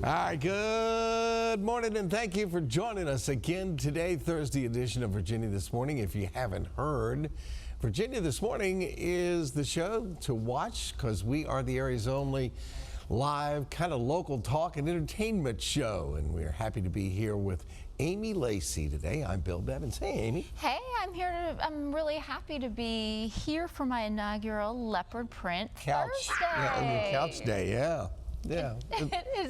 All right, good morning, and thank you for joining us again today, Thursday edition of Virginia This Morning. If you haven't heard, Virginia This Morning is the show to watch because we are the area's only live kind of local talk and entertainment show, and we're happy to be here with Amy Lacey today. I'm Bill Bevins. Hey, Amy. Hey, I'm really happy to be here for my inaugural leopard print Couch. Thursday. Yeah, on your couch day, yeah. Yeah,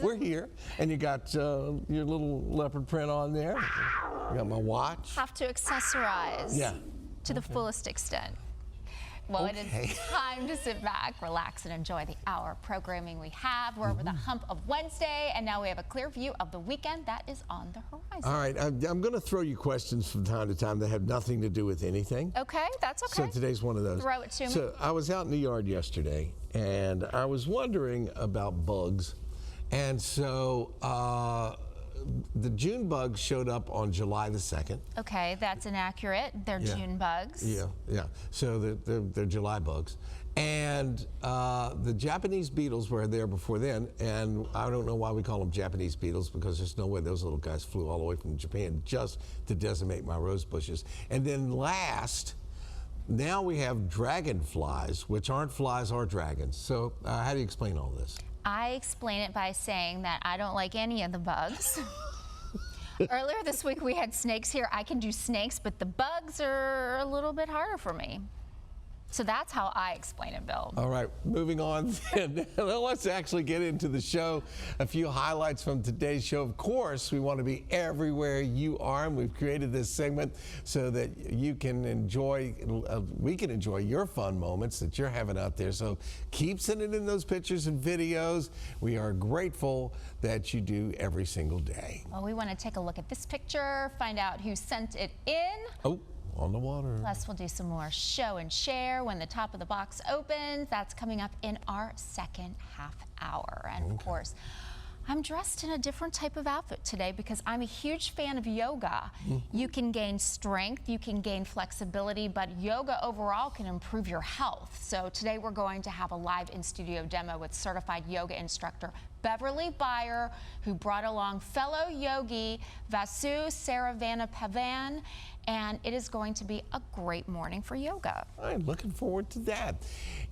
we're here, and you got your little leopard print on there. You got my watch. Have to accessorize to the fullest extent. Well, it is time to sit back, relax, and enjoy the hour of programming we have. We're over the hump of Wednesday, and now we have a clear view of the weekend that is on the horizon. All right, I'm going to throw you questions from time to time that have nothing to do with anything. Okay, that's okay. So today's one of those. Throw it to me. So I was out in the yard yesterday, and I was wondering about bugs. And so the June bugs showed up on July the 2nd. Okay, that's inaccurate. They're June bugs. Yeah. So they're July bugs. And the Japanese beetles were there before then, and I don't know why we call them Japanese beetles, because there's no way those little guys flew all the way from Japan just to decimate my rose bushes. And then now we have dragonflies, which aren't flies or dragons. So how do you explain all this? I explain it by saying that I don't like any of the bugs. Earlier this week we had snakes here. I can do snakes, but the bugs are a little bit harder for me. So that's how I explain it, Bill. All right, moving on then. Let's actually get into the show. A few highlights from today's show. Of course, we want to be everywhere you are, and we've created this segment so that you can enjoy, we can enjoy your fun moments that you're having out there. So keep sending in those pictures and videos. We are grateful that you do every single day. Well, we want to take a look at this picture, find out who sent it in. Oh. On the water. Plus, we'll do some more show and share when the top of the box opens. That's coming up in our second half hour. And of course, I'm dressed in a different type of outfit today because I'm a huge fan of yoga. You can gain strength, you can gain flexibility, but yoga overall can improve your health. So today we're going to have a live in-studio demo with certified yoga instructor Beverly Byer, who brought along fellow yogi Vasu Saravanapavan, and it is going to be a great morning for yoga. I'm looking forward to that.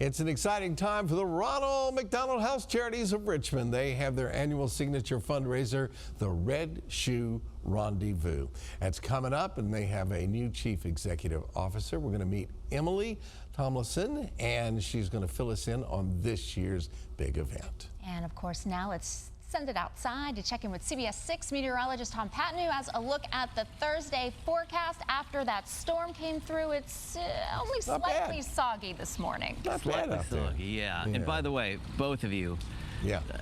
It's an exciting time for the Ronald McDonald House Charities of Richmond. They have their annual signature fundraiser, the Red Shoe Rendezvous. That's coming up, and they have a new chief executive officer. We're going to meet Emily Tomlinson, and she's going to fill us in on this year's big event. And of course, now let's send it outside to check in with CBS 6 meteorologist Tom Patton, who has a look at the Thursday forecast after that storm came through. It's only slightly soggy this morning. Not bad out there. Soggy, yeah. And by the way, both of you,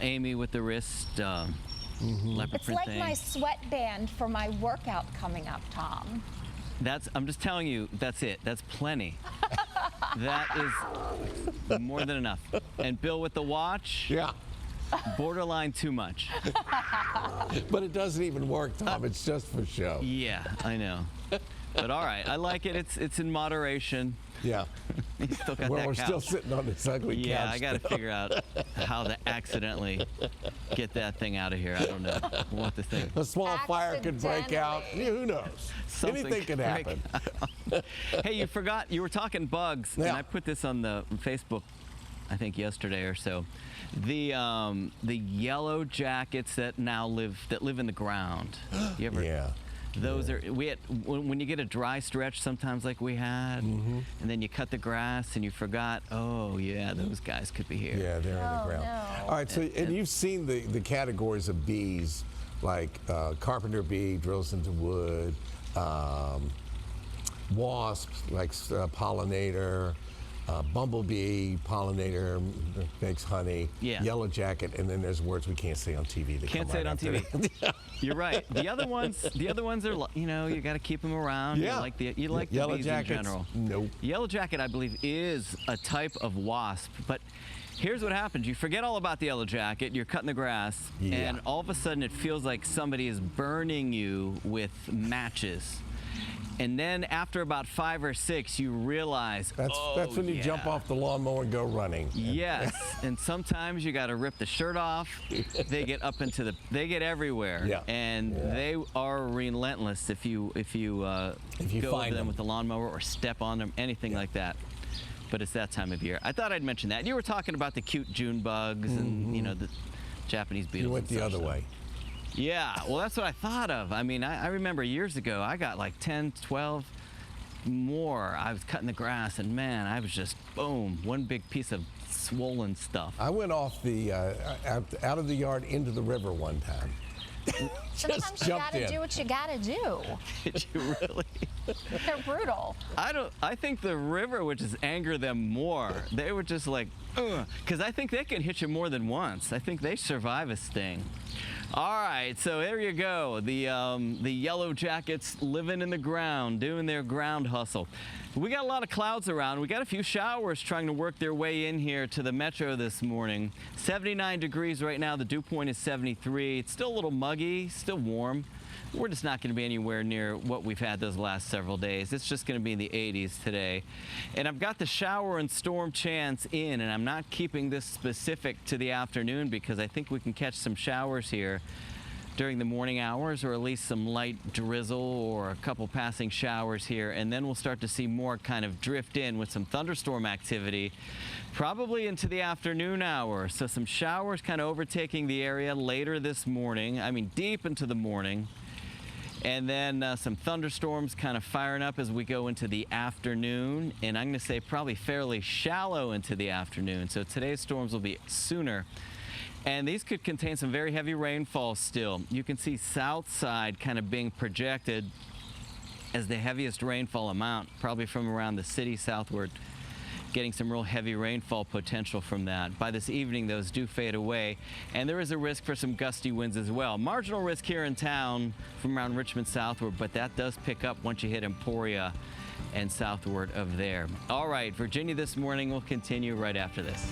Amy with the wrist leopard It's print like thing. my sweatband for my workout coming up, Tom. I'm just telling you, that's it. That's plenty. That is more than enough. And Bill with the watch. Yeah. Borderline too much. But it doesn't even work, Tom. It's just for show. Yeah, I know. But all right, I like it. It's in moderation. Yeah. You still got Well, that we're couch. still sitting on this ugly couch. Yeah, I got to figure out how to accidentally get that thing out of here. I don't know what the thing. A small fire could break out. Who knows? Something Anything could happen. Hey, you forgot, you were talking bugs, and I put this on the Facebook, I think yesterday or so. The yellow jackets that now live in the ground. You ever? Yeah. Those are when you get a dry stretch sometimes like we had, and then you cut the grass and you forgot. Oh yeah, those guys could be here. Yeah, they're in the ground. No. All right, so and you've seen the categories of bees, like carpenter bee drills into wood, wasps like pollinator. Bumblebee, pollinator, makes honey, yellow jacket, and then there's words we can't say on TV. That Can't say it on TV. You're right. The other ones are, you got to keep them around. Yeah. You like the yellow bees jackets, in general. Nope. Yellow jacket, I believe, is a type of wasp, but here's what happens. You forget all about the yellow jacket, you're cutting the grass, and all of a sudden it feels like somebody is burning you with matches. And then after about 5 or 6, you realize, That's when you jump off the lawnmower and go running. Yes, and sometimes you got to rip the shirt off. They get up into they get everywhere, Yeah. and they are relentless if you go find over them them. with the lawnmower or step on them, anything like that. But it's that time of year. I thought I'd mention that. You were talking about the cute June bugs and the Japanese beetles. You went and the such other stuff. way. Yeah, well, that's what I thought of. I mean, I remember years ago, I got like 10, 12 more. I was cutting the grass, and man, I was just, boom, one big piece of swollen stuff. I went off the out of the yard into the river one time. Sometimes you jumped gotta in. do what you gotta do. Did you really? They're brutal. I think the river would just anger them more. They were just like, because I think they can hit you more than once. I think they survive a sting. All right, so there you go. The Yellow Jackets living in the ground, doing their ground hustle. We got a lot of clouds around. We got a few showers trying to work their way in here to the metro this morning. 79 degrees right now. The dew point is 73. It's still a little muggy, still warm. We're just not going to be anywhere near what we've had those last several days. It's just going to be in the 80s today. And I've got the shower and storm chance in, and I'm not keeping this specific to the afternoon because I think we can catch some showers here during the morning hours, or at least some light drizzle or a couple passing showers here, and then we'll start to see more kind of drift in with some thunderstorm activity probably into the afternoon hour. So some showers kind of overtaking the area later this morning, I mean deep into the morning. And then some thunderstorms kind of firing up as we go into the afternoon, and I'm going to say probably fairly shallow into the afternoon. So today's storms will be sooner. And these could contain some very heavy rainfall still. You can see south side kind of being projected as the heaviest rainfall amount, probably from around the city southward, getting some real heavy rainfall potential from that. By this evening, those do fade away, and there is a risk for some gusty winds as well. Marginal risk here in town from around Richmond southward, but that does pick up once you hit Emporia and southward of there. All right, Virginia this morning will continue right after this.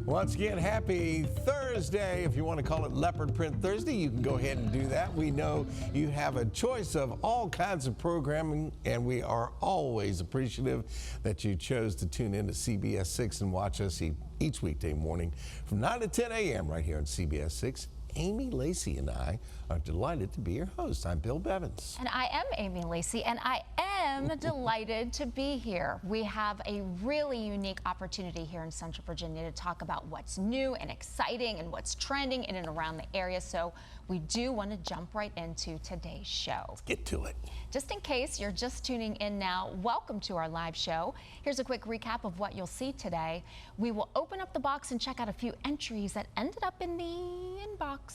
Once again, happy Thursday. If you want to call it Leopard Print Thursday, you can go ahead and do that. We know you have a choice of all kinds of programming, and we are always appreciative that you chose to tune in to CBS 6 and watch us each weekday morning from 9 to 10 a.m. right here on CBS 6. Amy Lacey and I are delighted to be your host. I'm Bill Bevins. And I am Amy Lacey, and I am delighted to be here. We have a really unique opportunity here in Central Virginia to talk about what's new and exciting and what's trending in and around the area. So we do want to jump right into today's show. Let's get to it. Just in case you're just tuning in now, welcome to our live show. Here's a quick recap of what you'll see today. We will open up the box and check out a few entries that ended up in the inbox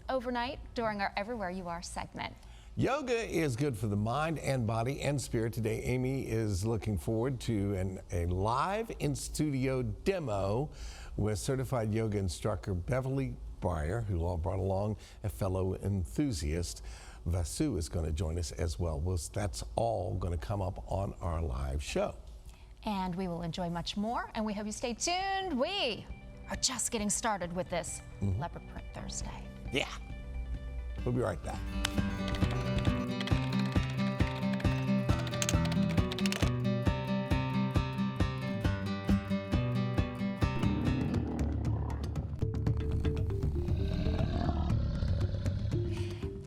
overnight during our Everywhere You Are segment. Yoga is good for the mind and body and spirit. Today, Amy is looking forward to a live in-studio demo with certified yoga instructor Beverly Breyer, who brought along a fellow enthusiast. Vasu is going to join us as well. That's all going to come up on our live show. And we will enjoy much more, and we hope you stay tuned. We are just getting started with this Leopard Print Thursday. Yeah. We'll be right back.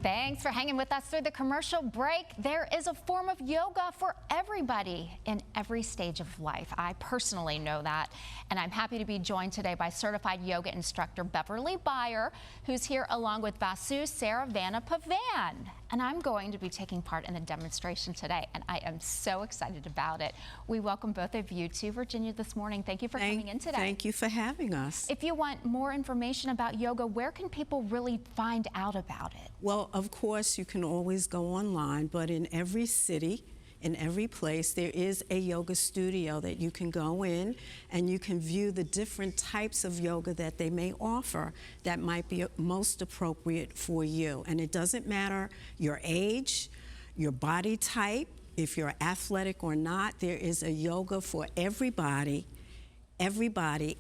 Thanks for hanging with us through the commercial break. There is a form of yoga for everybody in every stage of life. I personally know that, and I'm happy to be joined today by certified yoga instructor Beverly Breyer, who's here along with Vasu Saravana Pavan. And I'm going to be taking part in the demonstration today, and I am so excited about it. We welcome both of you to Virginia this morning. Thank you for coming in today. Thank you for having us. If you want more information about yoga, where can people really find out about it? Well, of course, you can always go online, but in every city, in every place, there is a yoga studio that you can go in and you can view the different types of yoga that they may offer that might be most appropriate for you. And it doesn't matter your age, your body type, if you're athletic or not, there is a yoga for everybody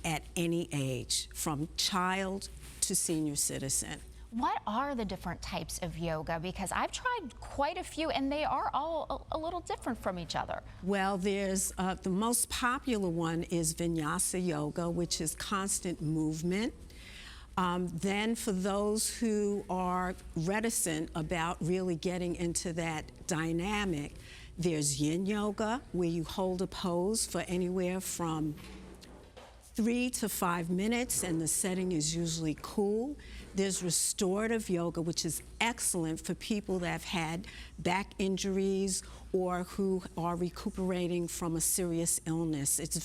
at any age, from child to senior citizen. What are the different types of yoga? Because I've tried quite a few and they are all a little different from each other. Well, there's the most popular one is Vinyasa Yoga, which is constant movement. Then for those who are reticent about really getting into that dynamic, there's Yin Yoga, where you hold a pose for anywhere from 3 to 5 minutes, and the setting is usually cool. There's restorative yoga, which is excellent for people that have had back injuries or who are recuperating from a serious illness. It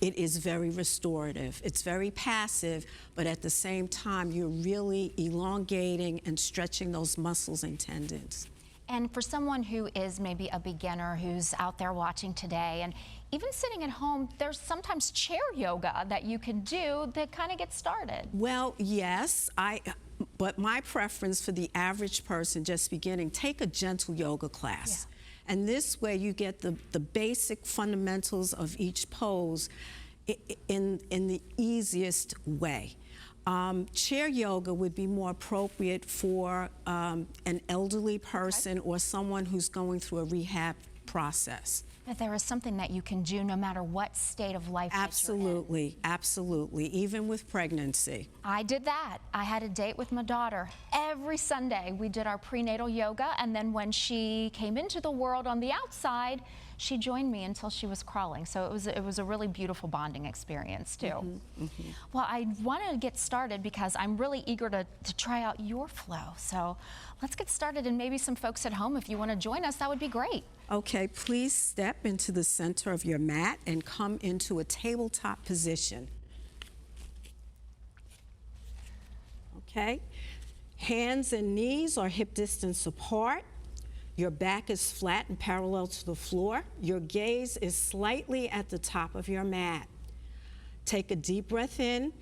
is very restorative. It's very passive, but at the same time, you're really elongating and stretching those muscles and tendons. And for someone who is maybe a beginner who's out there watching today, and even sitting at home, there's sometimes chair yoga that you can do that kind of gets started. Well, yes, but my preference for the average person just beginning, take a gentle yoga class. Yeah. And this way you get the basic fundamentals of each pose in the easiest way. Chair yoga would be more appropriate for an elderly person or someone who's going through a rehab process. But there is something that you can do no matter what state of life Absolutely, that you're in. Absolutely, even with pregnancy. I did that. I had a date with my daughter. Every Sunday we did our prenatal yoga, and then when she came into the world on the outside, she joined me until she was crawling. So it was a really beautiful bonding experience too. Mm-hmm, mm-hmm. Well, I want to get started because I'm really eager to try out your flow. So let's get started, and maybe some folks at home, if you want to join us, that would be great. Okay, please step into the center of your mat and come into a tabletop position. Okay, hands and knees are hip distance apart. Your back is flat and parallel to the floor. Your gaze is slightly at the top of your mat. Take a deep breath in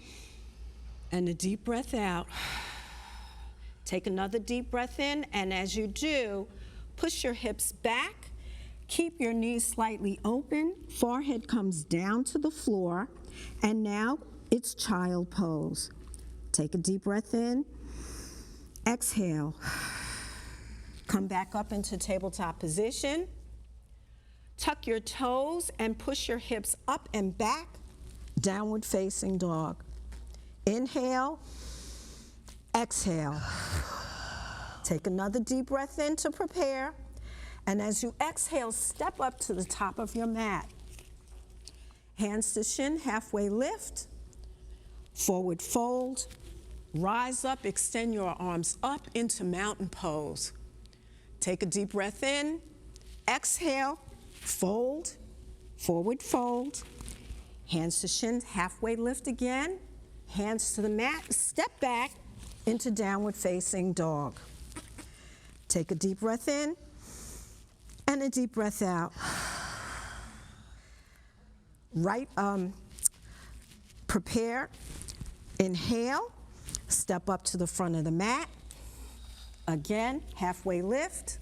and a deep breath out. Take another deep breath in, and as you do, push your hips back. Keep your knees slightly open. Forehead comes down to the floor, and now it's child pose. Take a deep breath in. Exhale. Come back up into tabletop position. Tuck your toes and push your hips up and back, downward facing dog. Inhale, exhale. Take another deep breath in to prepare. And as you exhale, step up to the top of your mat. Hands to shin, halfway lift, forward fold, rise up, extend your arms up into mountain pose. Take a deep breath in, exhale, fold, forward fold, hands to shin, halfway lift again, hands to the mat, step back into downward facing dog. Take a deep breath in and a deep breath out. Prepare, inhale, step up to the front of the mat. Again, halfway lift,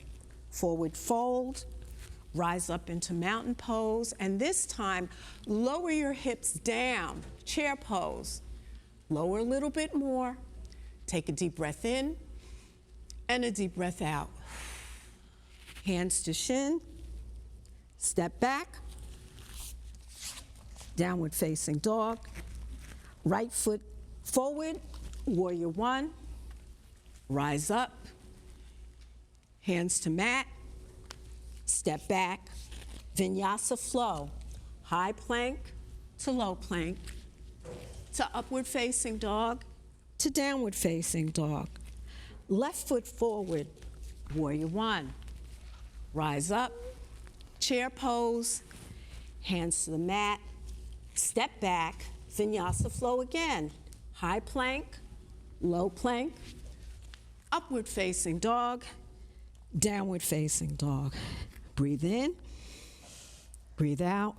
forward fold, rise up into mountain pose, and this time, lower your hips down, chair pose. Lower a little bit more. Take a deep breath in and a deep breath out. Hands to shin, step back, downward facing dog, right foot forward, warrior one, rise up, hands to mat, step back, vinyasa flow, high plank to low plank, to upward facing dog, to downward facing dog. Left foot forward, warrior one, rise up, chair pose, hands to the mat, step back, vinyasa flow again, high plank, low plank, upward facing dog, downward facing dog. Breathe in, breathe out.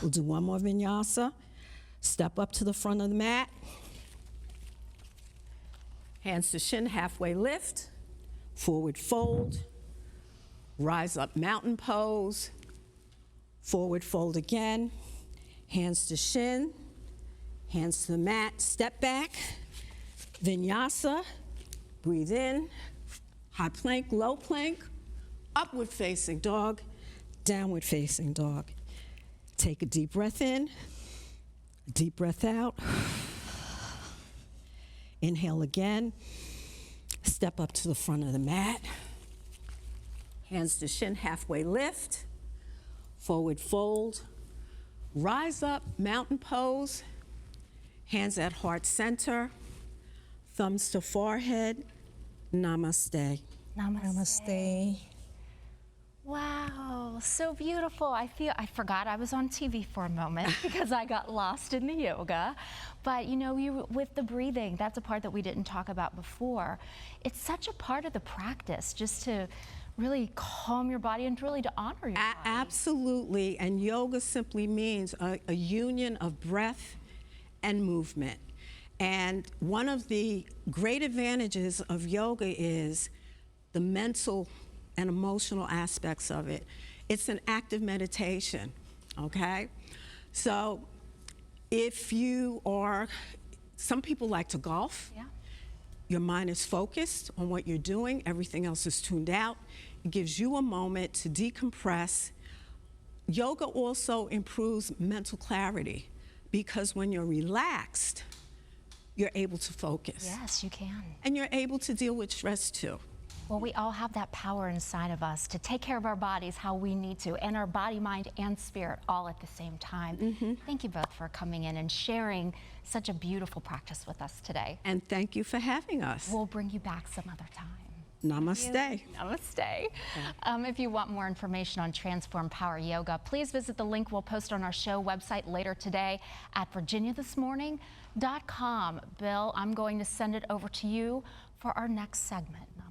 We'll do one more vinyasa. Step up to the front of the mat. Hands to shin, halfway lift. Forward fold. Rise up, mountain pose. Forward fold again. Hands to shin. Hands to the mat. Step back. Vinyasa. Breathe in. High plank, low plank. Upward facing dog. Downward facing dog. Take a deep breath in. Deep breath out. Inhale again. Step up to the front of the mat. Hands to shin, halfway lift. Forward fold. Rise up, mountain pose. Hands at heart center. Thumbs to forehead. Namaste. Namaste. Wow, so beautiful. I forgot I was on TV for a moment because I got lost in the yoga. But you know, with the breathing, that's a part that we didn't talk about before. It's such a part of the practice just to really calm your body and really to honor your body. Absolutely, and yoga simply means a union of breath and movement. And one of the great advantages of yoga is the mental and emotional aspects of it. It's an active meditation, okay? So if you are, some people like to golf. Yeah. Your mind is focused on what you're doing, everything else is tuned out. It gives you a moment to decompress. Yoga also improves mental clarity because when you're relaxed, you're able to focus. Yes, you can. And you're able to deal with stress too. Well, we all have that power inside of us to take care of our bodies how we need to, and our body, mind, and spirit all at the same time. Thank you both for coming in and sharing such a beautiful practice with us today. And thank you for having us. We'll bring you back some other time. Namaste. Namaste. If you want more information on Transform Power Yoga, please visit the link we'll post on our show website later today at virginiathismorning.com. Bill, I'm going to send it over to you for our next segment. Namaste.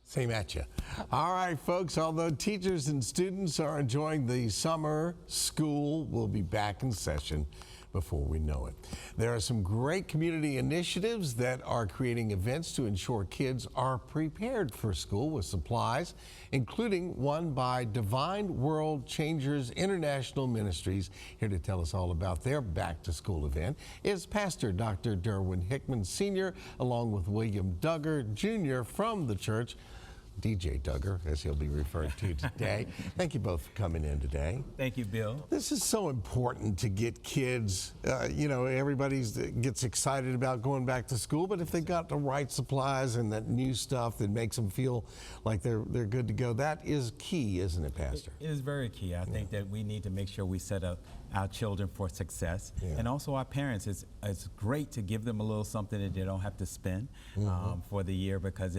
Same at you. All right, folks, although teachers and students are enjoying the summer, school will be back in session before we know it. There are some great community initiatives that are creating events to ensure kids are prepared for school with supplies, including one by Divine World Changers International Ministries. Here to tell us all about their back-to-school event is Pastor Dr. Derwin Hickman Sr., along with William Duggar Jr. from the church. DJ Duggar, as he'll be referred to today. Thank you both for coming in today. Thank you, Bill. This is so important to get kids, you know, everybody gets excited about going back to school, but if they got the right supplies and that new stuff that makes them feel like they're good to go, that is key, isn't it, Pastor? It is very key. I think that we need to make sure we set up our children for success, and also our parents. It's great to give them a little something that they don't have to spend for the year, because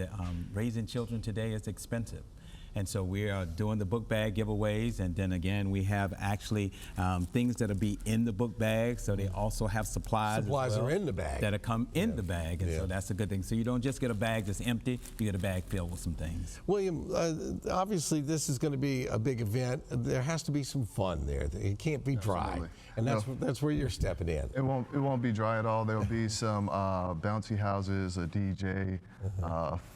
raising children today is expensive. And so we are doing the book bag giveaways, and then again we have actually things that'll be in the book bag, so they also have supplies. Supplies as well are in the bag. That'll come in the bag, and so that's a good thing. So you don't just get a bag that's empty, you get a bag filled with some things. William, obviously this is going to be a big event. There has to be some fun there. It can't be dry. Absolutely. And that's where you're stepping in. It won't be dry at all. There'll be some bouncy houses, a DJ,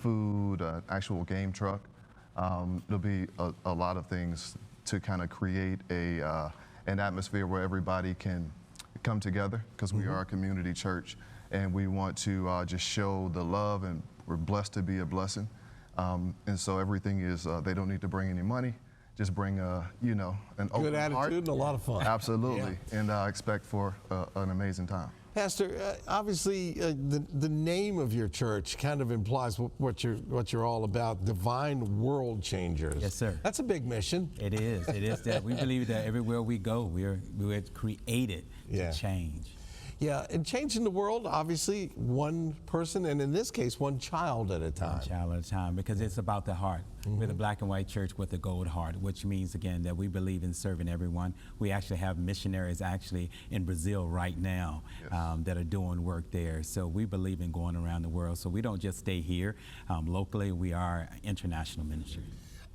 food, actual game truck. There'll be a lot of things to kind of create an atmosphere where everybody can come together, because we are a community church, and we want to just show the love, and we're blessed to be a blessing. And so everything is, they don't need to bring any money. Just bring you know, an open Good attitude heart. and a lot of fun. Absolutely, and expect for an amazing time. Pastor, obviously the name of your church kind of implies what you're all about, Divine World Changers. Yes, sir. That's a big mission. It is. It is that we believe that everywhere we go, we're created to change. Yeah, and changing the world, obviously, one person, and in this case, one child at a time. One child at a time, because it's about the heart. We're the black and white church with a gold heart, which means, again, that we believe in serving everyone. We actually have missionaries actually in Brazil right now that are doing work there. So we believe in going around the world. So we don't just stay here locally. We are international ministry.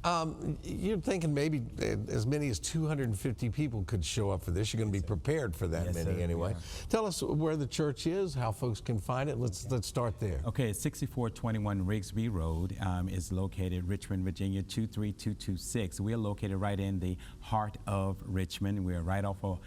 You're thinking maybe as many as 250 people could show up for this. You're going to be prepared for that Yes, many sir, anyway. yeah. Tell us where the church is, how folks can find it. Let's start there. Okay, it's 6421 Rigsby Road. Is located Richmond, Virginia 23226. We're located right in the heart of Richmond. We're right off of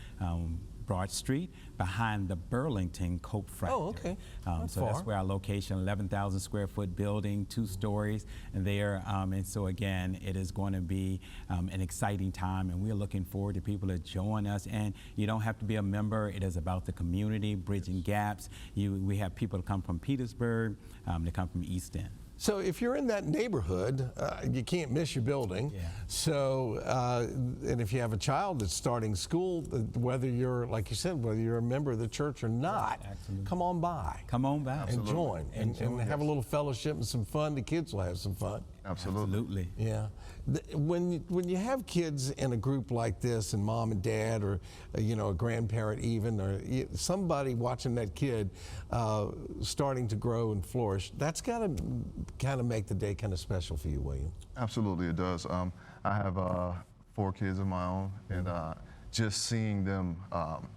Broad Street behind the Burlington Coke Factory. Oh, okay. Not So far. that's where our location, 11,000 square foot building, 2 stories there. And so again, it is going to be an exciting time, and we're looking forward to people to join us. And you don't have to be a member. It is about the community, bridging gaps. We have people that come from Petersburg, they come from East End. So if you're in that neighborhood, you can't miss your building. Yeah. So, and if you have a child that's starting school, whether you're, like you said, whether you're a member of the church or not, absolutely. come on by. Come on by. And join and have a little fellowship and some fun. The kids will have some fun. Absolutely. Yeah. When you have kids in a group like this, and mom and dad, or a grandparent even, or somebody watching that kid starting to grow and flourish, that's got to kind of make the day kind of special for you, William. Absolutely, it does. I have 4 kids of my own, and just seeing them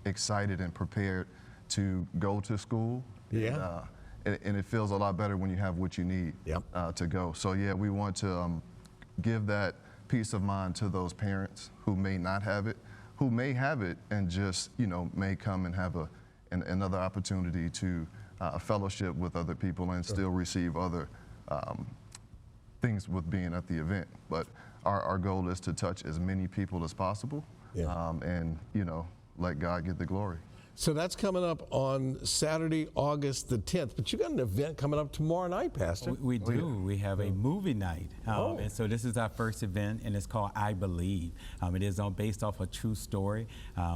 excited and prepared to go to school. Yeah. And it feels a lot better when you have what you need to go. So yeah, we want to give that peace of mind to those parents who may not have it, who may have it and just may come and have another opportunity to fellowship with other people and still receive other things with being at the event. But our goal is to touch as many people as possible, and let God get the glory. So that's coming up on Saturday, August the 10th. But you got an event coming up tomorrow night, Pastor. We do. We have a movie night. And so this is our first event, and it's called I Believe. It is based off a true story.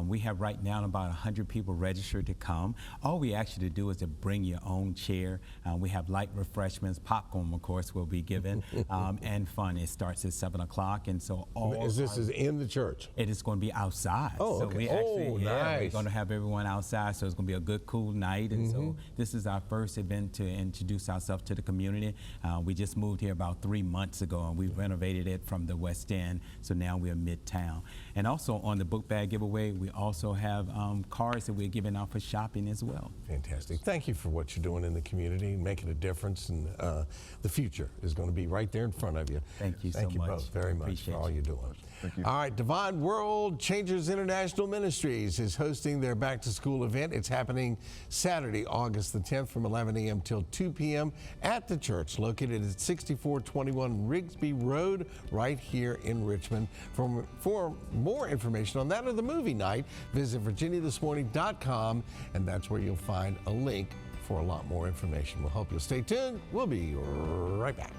We have right now about 100 people registered to come. All we ask you to do is to bring your own chair. We have light refreshments, popcorn, of course, will be given, and fun. It starts at 7 o'clock, and so all. This is in the church? It is going to be outside. Oh, so okay. we actually, Nice. we're going to have everyone outside, so it's going to be a good, cool night. And so this is our first event to introduce ourselves to the community. We just moved here about 3 months ago, and we renovated it from the West End, so now we're midtown. And also on the book bag giveaway, we also have cards that we're giving out for shopping as well. Fantastic. Thank you for what you're doing in the community and making a difference. And the future is going to be right there in front of you. Thank you so Thank you much. both very much Appreciate for all you. you're doing. Thank you. All right, Divine World Changers International Ministries is hosting their back to school event. It's happening Saturday, August the 10th from 11 a.m. till 2 p.m. at the church located at 6421 Rigsby Road right here in Richmond. For more information on that or the movie night, visit virginiathismorning.com, and that's where you'll find a link for a lot more information. We'll hope you'll stay tuned. We'll be right back.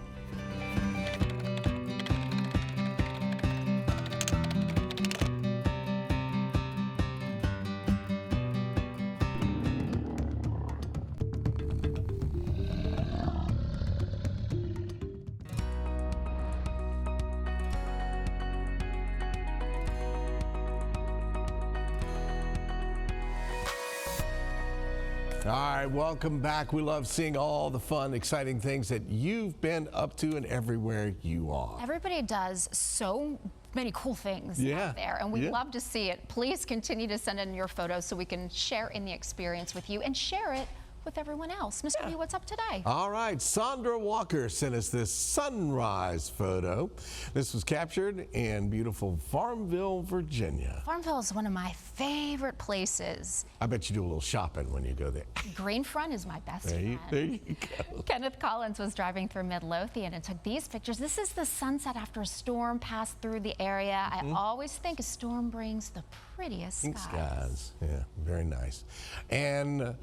All right, welcome back. We love seeing all the fun, exciting things that you've been up to and everywhere you are. Everybody does so many cool things out there, and we love to see it. Please continue to send in your photos so we can share in the experience with you and share it with everyone else. Mr. B, what's up today? All right, Sandra Walker sent us this sunrise photo. This was captured in beautiful Farmville, Virginia. Farmville is one of my favorite places. I bet you do a little shopping when you go there. Greenfront is my best friend. There you go. Kenneth Collins was driving through Midlothian and took these pictures. This is the sunset after a storm passed through the area. I always think a storm brings the prettiest Pink skies. skies. Yeah, very nice. And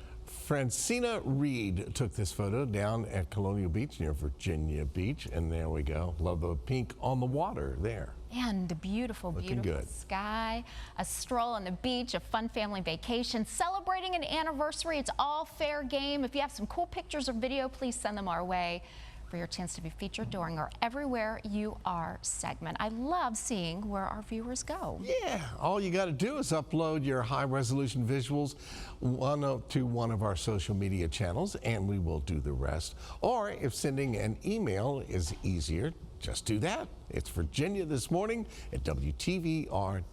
Francina Reed took this photo down at Colonial Beach near Virginia Beach. And there we go. Love the pink on the water there. And the beautiful, Looking beautiful good. sky, a stroll on the beach, a fun family vacation, celebrating an anniversary. It's all fair game. If you have some cool pictures or video, please send them our way for your chance to be featured during our Everywhere You Are segment. I love seeing where our viewers go. Yeah, all you got to do is upload your high-resolution visuals to one of our social media channels, and we will do the rest. Or if sending an email is easier, just do that. It's Virginia This Morning at WTVR.com.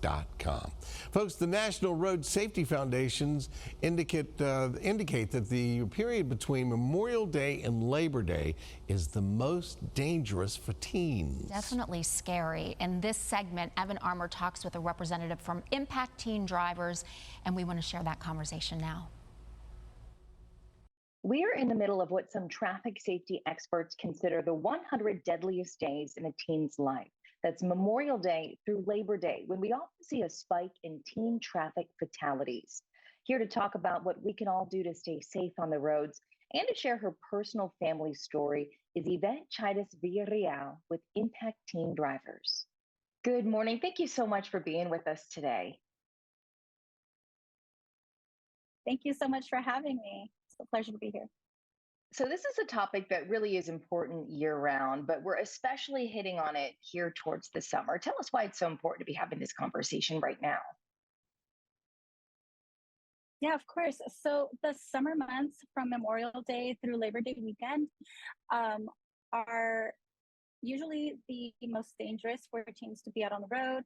Folks, the National Road Safety Foundations indicate that the period between Memorial Day and Labor Day is the most dangerous for teens. Definitely scary. In this segment, Evan Armour talks with a representative from Impact Teen Drivers, and we want to share that conversation now. We are in the middle of what some traffic safety experts consider the 100 deadliest days in a teen's life. That's Memorial Day through Labor Day, when we often see a spike in teen traffic fatalities. Here to talk about what we can all do to stay safe on the roads and to share her personal family story is Yvette Chaitis Villarreal with Impact Teen Drivers. Good morning. Thank you so much for being with us today. Thank you so much for having me. It's a pleasure to be here. So this is a topic that really is important year-round, but we're especially hitting on it here towards the summer. Tell us why it's so important to be having this conversation right now. Yeah, of course. So the summer months from Memorial Day through Labor Day weekend are usually the most dangerous for teens to be out on the road.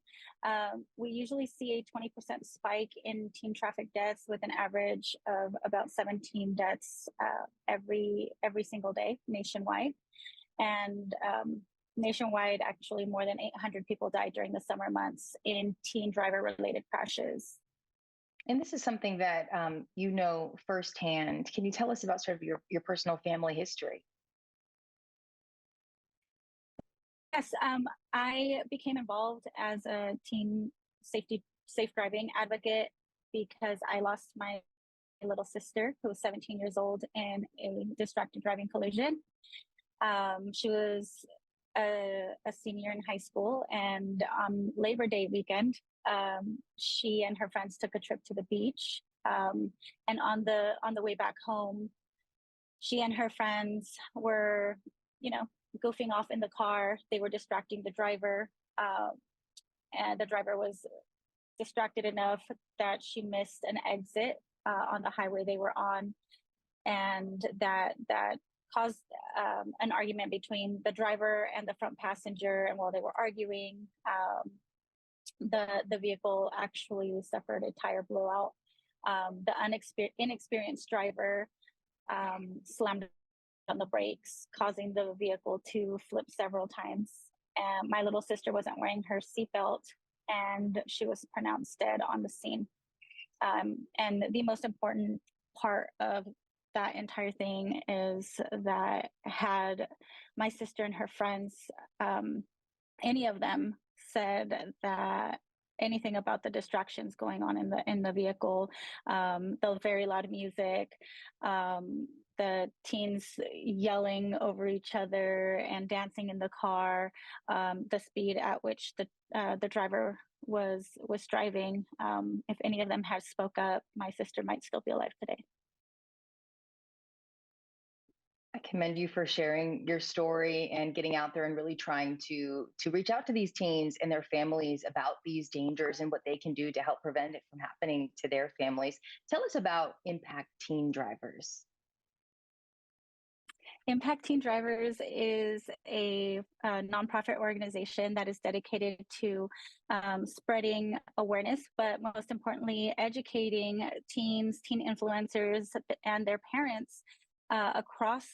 We usually see a 20% spike in teen traffic deaths with an average of about 17 deaths every single day nationwide. And nationwide, actually more than 800 people died during the summer months in teen driver-related crashes. And this is something that you know firsthand. Can you tell us about sort of your personal family history? Yes, I became involved as a teen safe driving advocate because I lost my little sister, who was 17 years old, in a distracted driving collision. She was a senior in high school, and on Labor Day weekend, she and her friends took a trip to the beach. And on the way back home, she and her friends were, goofing off in the car. They were distracting the driver, and the driver was distracted enough that she missed an exit on the highway they were on, and that caused an argument between the driver and the front passenger. And while they were arguing, the vehicle actually suffered a tire blowout. The inexperienced driver slammed on the brakes, causing the vehicle to flip several times. And my little sister wasn't wearing her seatbelt, and she was pronounced dead on the scene. And the most important part of that entire thing is that had my sister and her friends, any of them said that anything about the distractions going on in the vehicle, the very loud music, the teens yelling over each other and dancing in the car, the speed at which the driver was driving. If any of them had spoke up, my sister might still be alive today. I commend you for sharing your story and getting out there and really trying to reach out to these teens and their families about these dangers and what they can do to help prevent it from happening to their families. Tell us about Impact Teen Drivers. Impact Teen Drivers is a nonprofit organization that is dedicated to spreading awareness, but most importantly, educating teens, teen influencers, and their parents across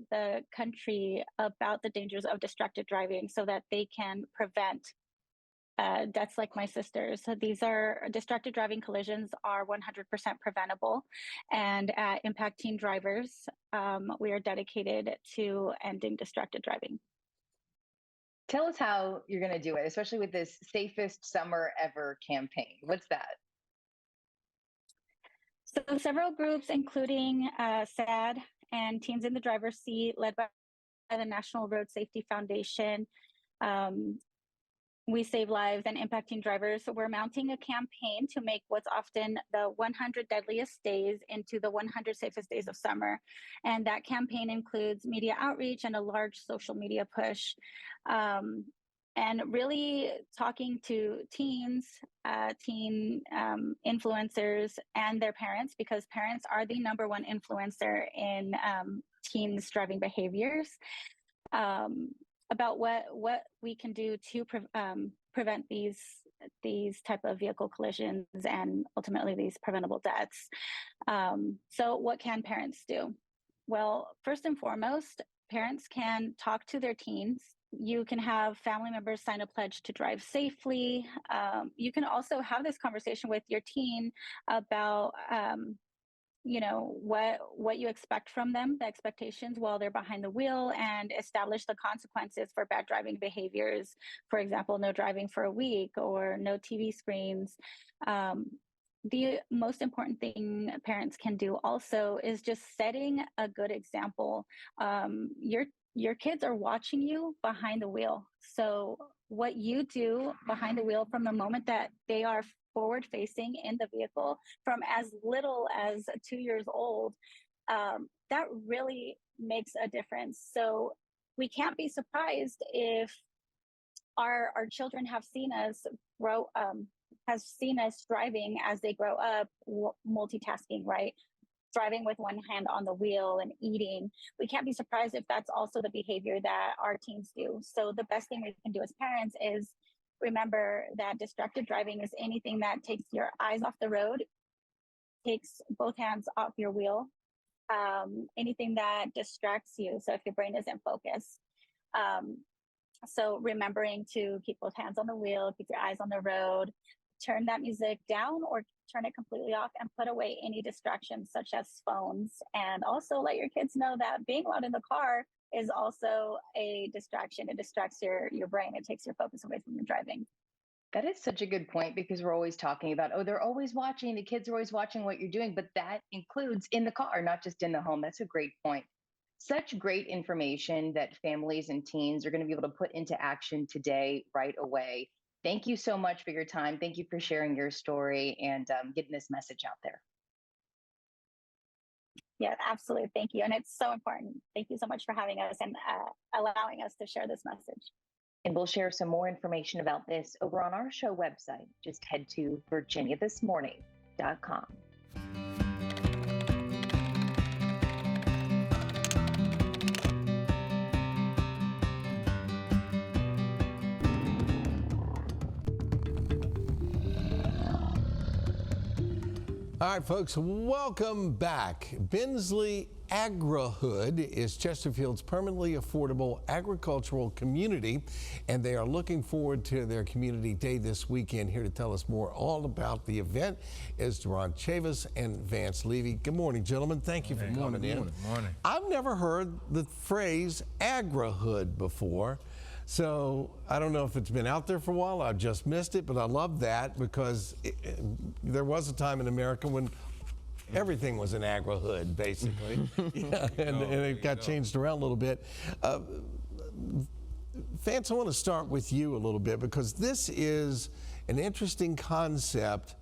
the country about the dangers of distracted driving so that they can prevent deaths like my sister's. So distracted driving collisions are 100% preventable. And at Impact Teen Drivers, we are dedicated to ending distracted driving. Tell us how you're going to do it, especially with this Safest Summer Ever campaign. What's that? So several groups, including SAD and Teens in the Driver's Seat, led by the National Road Safety Foundation, We Save Lives, and Impact Teen Drivers, we're mounting a campaign to make what's often the 100 deadliest days into the 100 safest days of summer. And that campaign includes media outreach and a large social media push. And really talking to teens, teen influencers and their parents, because parents are the #1 influencer in teens' driving behaviors. about what we can do to prevent these type of vehicle collisions and ultimately these preventable deaths. So what can parents do? Well, first and foremost, parents can talk to their teens. You can have family members sign a pledge to drive safely. You can also have this conversation with your teen about what you expect from them, the expectations while they're behind the wheel, and establish the consequences for bad driving behaviors. For example, no driving for a week or no TV screens. The most important thing parents can do also is just setting a good example. Your kids are watching you behind the wheel. So what you do behind the wheel from the moment that they are forward facing in the vehicle from as little as 2 years old, that really makes a difference. So we can't be surprised if our children have seen us driving as they grow up, multitasking, right? Driving with one hand on the wheel and eating. We can't be surprised if that's also the behavior that our teens do. So the best thing we can do as parents is remember that distracted driving is anything that takes your eyes off the road, takes both hands off your wheel, anything that distracts you. So if your brain isn't focused. So remembering to keep both hands on the wheel, keep your eyes on the road, turn that music down or turn it completely off and put away any distractions such as phones. And also let your kids know that being loud in the car is also a distraction. It distracts your brain. It takes your focus away from your driving. That is such a good point because we're always talking about, oh, they're always watching, the kids are always watching what you're doing, but that includes in the car, not just in the home. That's a great point. Such great information that families and teens are going to be able to put into action today, right away. Thank you so much for your time. Thank you for sharing your story and getting this message out there. Yeah, absolutely. Thank you. And it's so important. Thank you so much for having us and allowing us to share this message. And we'll share some more information about this over on our show website. Just head to virginiathismorning.com. All right, folks, welcome back. Bensley AgriHood is Chesterfield's permanently affordable agricultural community, and they are looking forward to their community day this weekend. Here to tell us more all about the event is Duran Chavis and Vance Levy. Good morning, gentlemen. Thank you for coming in. Good morning. I've never heard the phrase AgriHood before. So I don't know if it's been out there for a while. I've just missed it, but I love that because there was a time in America when everything was an agri-hood, basically. Yeah, and it got changed around a little bit. Vance, I want to start with you a little bit because this is an interesting concept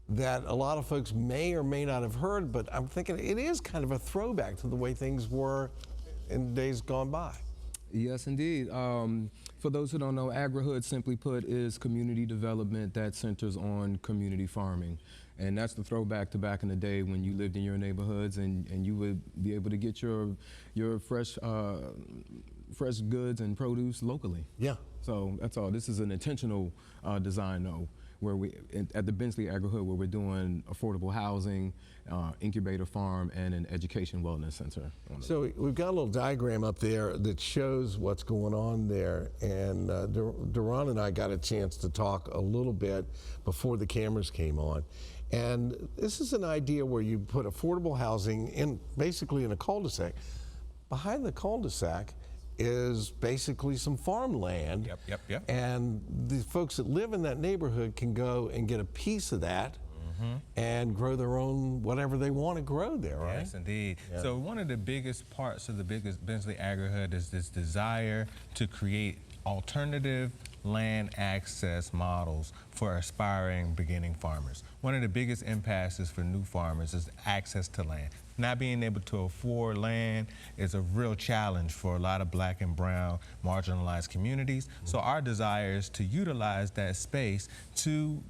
that a lot of folks may or may not have heard, but I'm thinking it is kind of a throwback to the way things were in days gone by. Yes, indeed. For those who don't know, AgriHood, simply put, is community development that centers on community farming. And that's the throwback to back in the day when you lived in your neighborhoods and you would be able to get your fresh goods and produce locally. Yeah. So that's all. This is an intentional design, though, where we, at the Bensley AgriHood, where we're doing affordable housing, incubator farm, and an education wellness center. So we've got a little diagram up there that shows what's going on there, and Duran and I got a chance to talk a little bit before the cameras came on. And this is an idea where you put affordable housing in, basically in a cul-de-sac. Behind the cul-de-sac is basically some farmland. Yep. And the folks that live in that neighborhood can go and get a piece of that and grow their own whatever they want to grow there, right? Yes, indeed. Yeah. So one of the biggest parts of the biggest Bensley AgriHood is this desire to create alternative land access models for aspiring beginning farmers. One of the biggest impasses for new farmers is access to land. Not being able to afford land is a real challenge for a lot of Black and brown marginalized communities. So our desire is to utilize that space to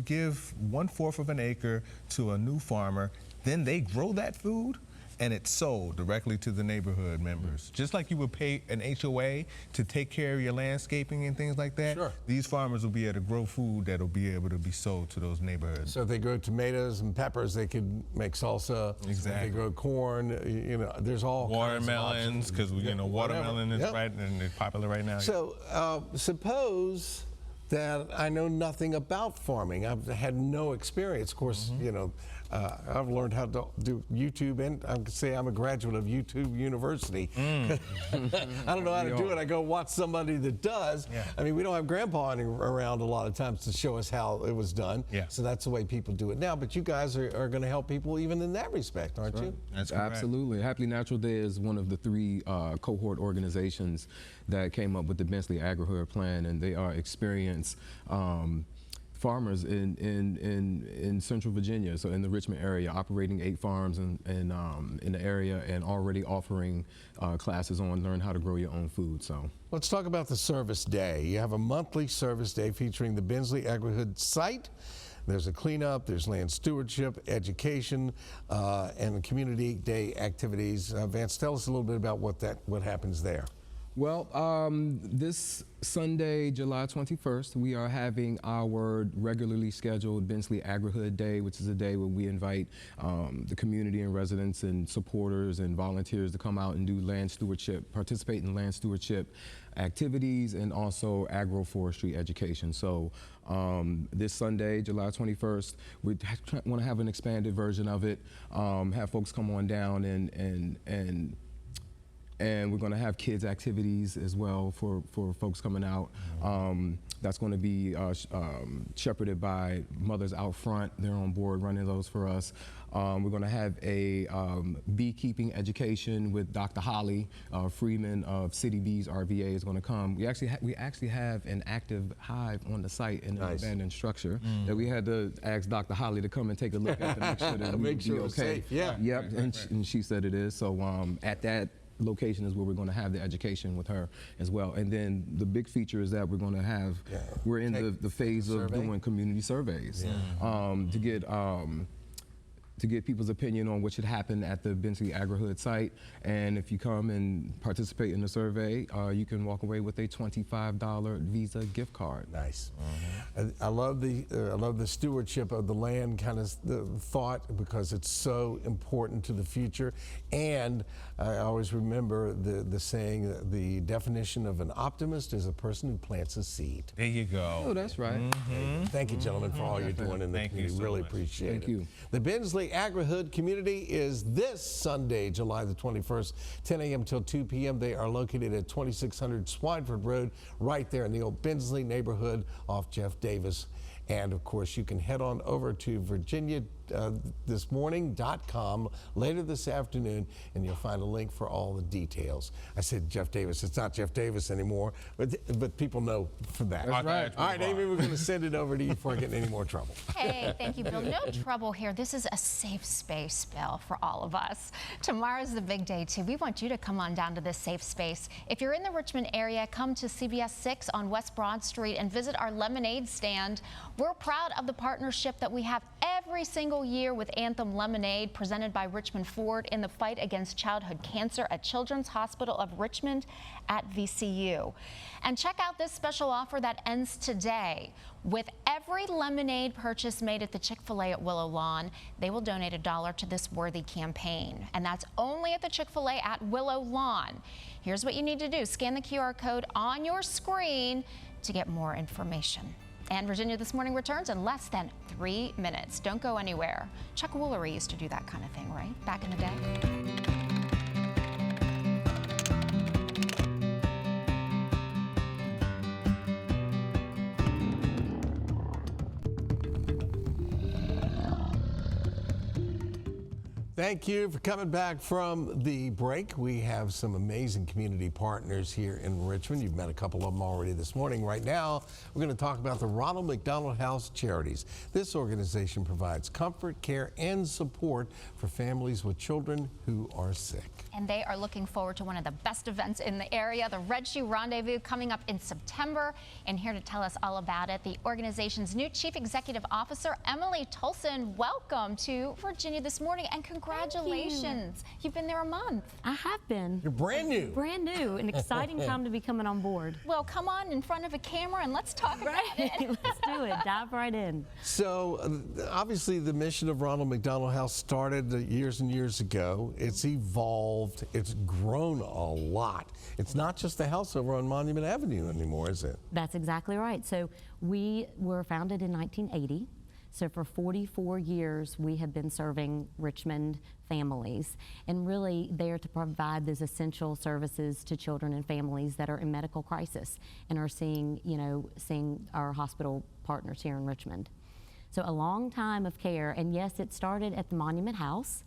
give 1/4 of an acre to a new farmer. Then they grow that food and it's sold directly to the neighborhood members. Just like you would pay an HOA to take care of your landscaping and things like that, Sure. these farmers will be able to grow food that'll be able to be sold to those neighborhoods. So if they grow tomatoes and peppers, they could make salsa. Exactly. If they grow corn, there's all Watermelons, because watermelon is Yep. right and it's popular right now. So suppose that I know nothing about farming. I've had no experience. Of course, I've learned how to do YouTube, and I could say I'm a graduate of YouTube University. I don't know how to do it. I go watch somebody that does. Yeah. I mean, we don't have Grandpa around a lot of times to show us how it was done. Yeah. So that's the way people do it now. But you guys are going to help people even in that respect, aren't you? That's correct. Absolutely. Happily Natural Day is one of the 3 cohort organizations that came up with the Bensley AgriHerd Plan, and they are experienced farmers in Central Virginia, so in the Richmond area, operating 8 farms in the area, and already offering classes on learn how to grow your own food. So Let's talk about the service day. You have a monthly service day featuring the Bensley AgriHerd site. There's a cleanup, there's land stewardship, education, and community day activities. Vance, tell us a little bit about what happens there. Well, this Sunday, July 21st, we are having our regularly scheduled Bensley AgriHerd Day, which is a day where we invite the community and residents and supporters and volunteers to come out and do land stewardship, participate in land stewardship activities, and also agroforestry education. So this Sunday, July 21st, we want to have an expanded version of it, have folks come on down and we're going to have kids activities as well for folks coming out. That's going to be shepherded by Mothers Out Front. They're on board running those for us. We're going to have a beekeeping education with Dr. Holly Freeman of City Bees RVA is going to come. We actually have an active hive on the site in an abandoned structure that we had to ask Dr. Holly to come and take a look at to make sure that Make sure it's okay. safe, yeah. Yep, and she said it is. So at that location is where we're going to have the education with her as well. And then the big feature is that we're going to have, we're in the phase of doing community surveys to get people's opinion on what should happen at the Bensley AgriHerd site. And if you come and participate in the survey, you can walk away with a $25 Visa gift card. Nice. I love the stewardship of the land kind of thought, because it's so important to the future. And I always remember the saying that the definition of an optimist is a person who plants a seed. There you go. Oh, that's right. Thank you, gentlemen, for all you're doing in the Thank you community. so Really much. appreciate it. Thank you. The Bensley AgriHerd community is this Sunday, July the 21st, 10 a.m. till 2 p.m. They are located at 2600 Swineford Road, right there in the old Bensley neighborhood off Jeff Davis. And of course, you can head on over to virginiathismorning.com later this afternoon, and you'll find a link for all the details. I said Jeff Davis. It's not Jeff Davis anymore, but people know from that. That's right. All right, Amy, we're going to send it over to you before I get in any more trouble. Hey, thank you, Bill. No trouble here. This is a safe space, Bill, for all of us. Tomorrow's the big day, too. We want you to come on down to this safe space. If you're in the Richmond area, come to CBS 6 on West Broad Street and visit our lemonade stand. We're proud of the partnership that we have every single year with Anthem Lemonade, presented by Richmond Ford in the fight against childhood cancer at Children's Hospital of Richmond at VCU. And check out this special offer that ends today. With every lemonade purchase made at the Chick-fil-A at Willow Lawn, they will donate $1 to this worthy campaign. And that's only at the Chick-fil-A at Willow Lawn. Here's what you need to do. Scan the QR code on your screen to get more information. And Virginia This Morning returns in less than 3 minutes. Don't go anywhere. Chuck Woolery used to do that kind of thing, right? Back in the day. Thank you for coming back from the break. We have some amazing community partners here in Richmond. You've met a couple of them already this morning. Right now, we're going to talk about the Ronald McDonald House Charities. This organization provides comfort, care, and support for families with children who are sick. And they are looking forward to one of the best events in the area, the Red Shoe Rendezvous, coming up in September. And here to tell us all about it, the organization's new Chief Executive Officer, Emily Tolson. Welcome to Virginia This Morning, and congratulations Congratulations. You've been there a month. I have been. You're brand new. Brand new. An exciting time to be coming on board. Well, come on in front of a camera and let's talk about it. Let's do it. Dive right in. So obviously the mission of Ronald McDonald House started years and years ago. It's evolved. It's grown a lot. It's not just the house over on Monument Avenue anymore, is it? That's exactly right. So we were founded in 1980. So for 44 years, we have been serving Richmond families and really there to provide those essential services to children and families that are in medical crisis and are seeing our hospital partners here in Richmond. So a long time of care, and yes, it started at the Monument House,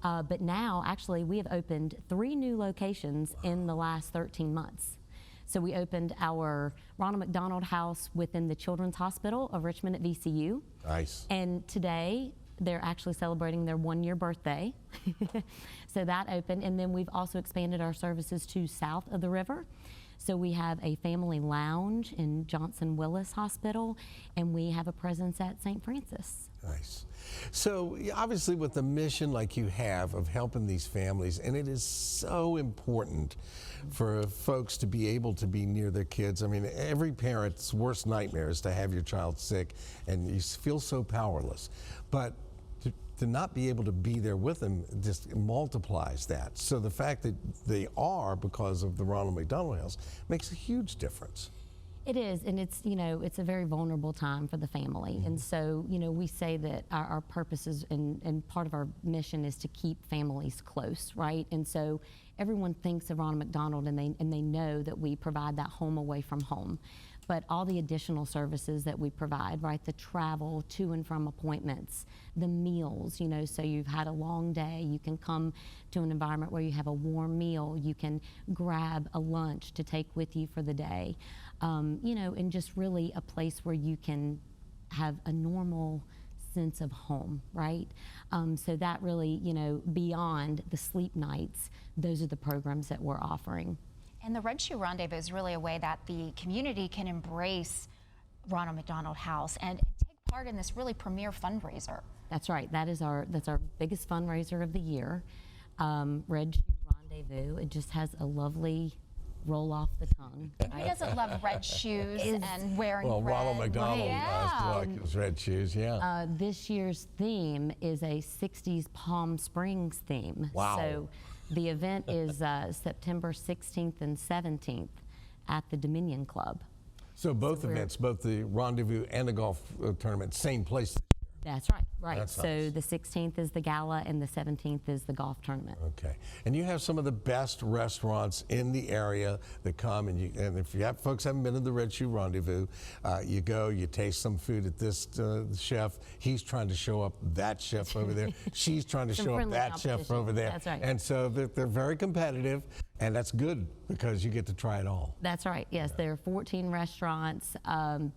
but now actually we have opened 3 new locations in the last 13 months. So we opened our Ronald McDonald House within the Children's Hospital of Richmond at VCU. Nice. And today, they're actually celebrating their 1-year birthday. So that opened, and then we've also expanded our services to south of the river. So we have a family lounge in Johnson Willis Hospital, and we have a presence at St. Francis. Nice. So obviously with the mission like you have of helping these families, and it is so important for folks to be able to be near their kids. I mean, every parent's worst nightmare is to have your child sick and you feel so powerless. But to not be able to be there with them just multiplies that. So the fact that they are, because of the Ronald McDonald House, makes a huge difference. It is, and it's, it's a very vulnerable time for the family. And so, we say that our purpose is, and part of our mission is to keep families close, right? And so everyone thinks of Ronald McDonald and they know that we provide that home away from home. But all the additional services that we provide, right? The travel to and from appointments, the meals, so you've had a long day, you can come to an environment where you have a warm meal, you can grab a lunch to take with you for the day, and just really a place where you can have a normal sense of home, right? So that really, beyond the sleep nights, those are the programs that we're offering. And the Red Shoe Rendezvous is really a way that the community can embrace Ronald McDonald House and take part in this really premier fundraiser. That's right. That's our biggest fundraiser of the year. Red Shoe Rendezvous. It just has a lovely roll off the tongue. Who doesn't love red shoes and wearing red? Well, Ronald McDonald likes his red shoes, yeah. This year's theme is a 60s Palm Springs theme. Wow. So the event is September 16th and 17th at the Dominion Club. So both events, both the Rendezvous and the golf tournament, same place. That's right. That's so nice. the 16th is the gala and the 17th is the golf tournament. Okay. And you have some of the best restaurants in the area that come, and if you have folks haven't been to the Red Shoe Rendezvous, you go, you taste some food at this chef. He's trying to show up that chef over there. She's trying to show up that chef over there. That's right. And so they're very competitive, and that's good because you get to try it all. That's right. Yes, there are 14 restaurants,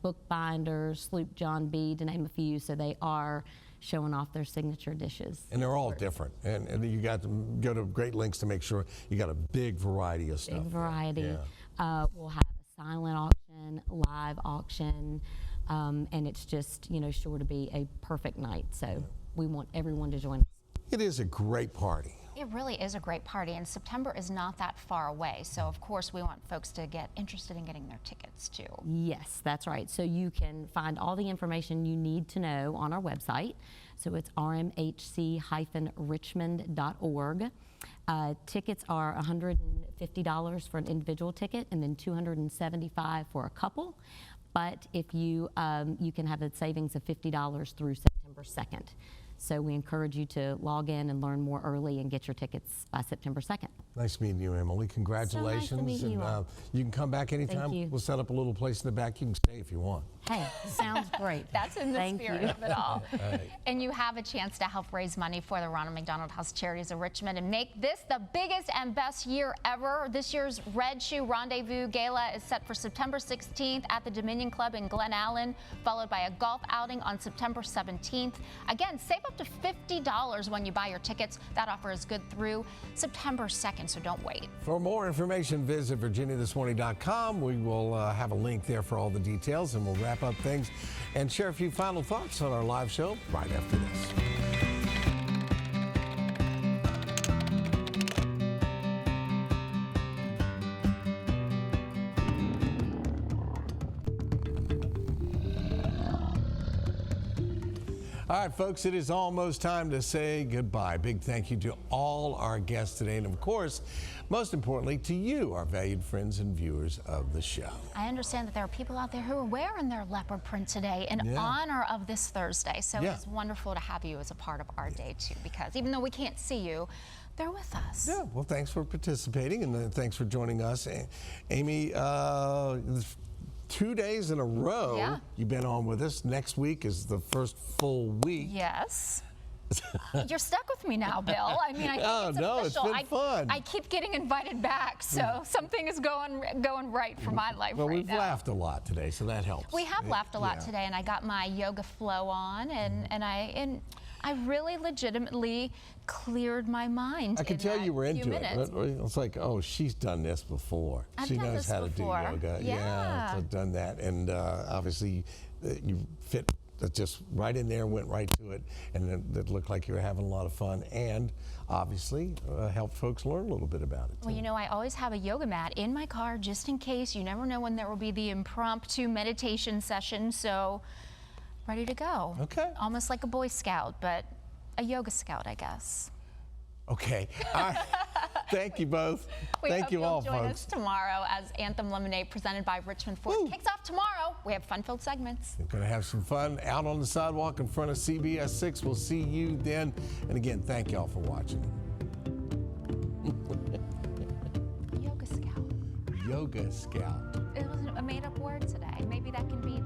Bookbinders, Sloop John B, to name a few. So they are showing off their signature dishes. And they're all different. And you got to go to great lengths to make sure you got a big variety of stuff. Big variety. Yeah. We'll have a silent auction, live auction, and it's just, sure to be a perfect night. So we want everyone to join us. It is a great party. It really is a great party, and September is not that far away. So, of course, we want folks to get interested in getting their tickets, too. Yes, that's right. So you can find all the information you need to know on our website. So it's rmhc-richmond.org. Tickets are $150 for an individual ticket and then $275 for a couple. But if you can have a savings of $50 through September 2nd. So we encourage you to log in and learn more early and get your tickets by September 2nd. Nice meeting you, Emily. Congratulations. So nice to meet you all. You can come back anytime. Thank you. We'll set up a little place in the back. You can stay if you want. Hey, sounds great. That's in the Thank spirit you. of it all. And you have a chance to help raise money for the Ronald McDonald House Charities of Richmond and make this the biggest and best year ever. This year's Red Shoe Rendezvous Gala is set for September 16th at the Dominion Club in Glen Allen, followed by a golf outing on September 17th. Again, save up to $50 when you buy your tickets. That offer is good through September 2nd, so don't wait. For more information, visit virginiathismorning.com. We will have a link there for all the details, and we'll wrap up things and share a few final thoughts on our live show right after this. All right, folks, it is almost time to say goodbye. Big thank you to all our guests today, and of course, most importantly, to you, our valued friends and viewers of the show. I understand that there are people out there who are wearing their leopard print today in honor of this Thursday. So it's wonderful to have you as a part of our day, too, because even though we can't see you, they're with us. Yeah, well, thanks for participating, and thanks for joining us. Amy, 2 days in a row you've been on with us. Next week is the first full week. Yes. You're stuck with me now, Bill. I mean, I think it's no, official. it's been fun. I keep getting invited back, so something is going right for my life well, right we've now. laughed a lot today, so that helps. We have laughed a lot today, and I got my yoga flow on, and I really legitimately cleared my mind. I can tell you were into it. Minutes. It's like, oh, she's done this before. I've she done knows this how before. to do yoga. Yeah. I've done that, and obviously you fit just right in there, went right to it, and it looked like you were having a lot of fun, and obviously helped folks learn a little bit about it. Well, you know, I always have a yoga mat in my car just in case. You never know when there will be the impromptu meditation session, so ready to go. Okay. Almost like a Boy Scout, but a yoga scout, I guess. Okay. All right. Thank you both. Thank you all, folks. Join us folks. tomorrow as Anthem Lemonade presented by Richmond Ford kicks off tomorrow. We have fun-filled segments. We're going to have some fun out on the sidewalk in front of CBS 6. We'll see you then. And again, thank y'all for watching. Yoga Scout. Yoga Scout. It was a made-up word today. Maybe that can be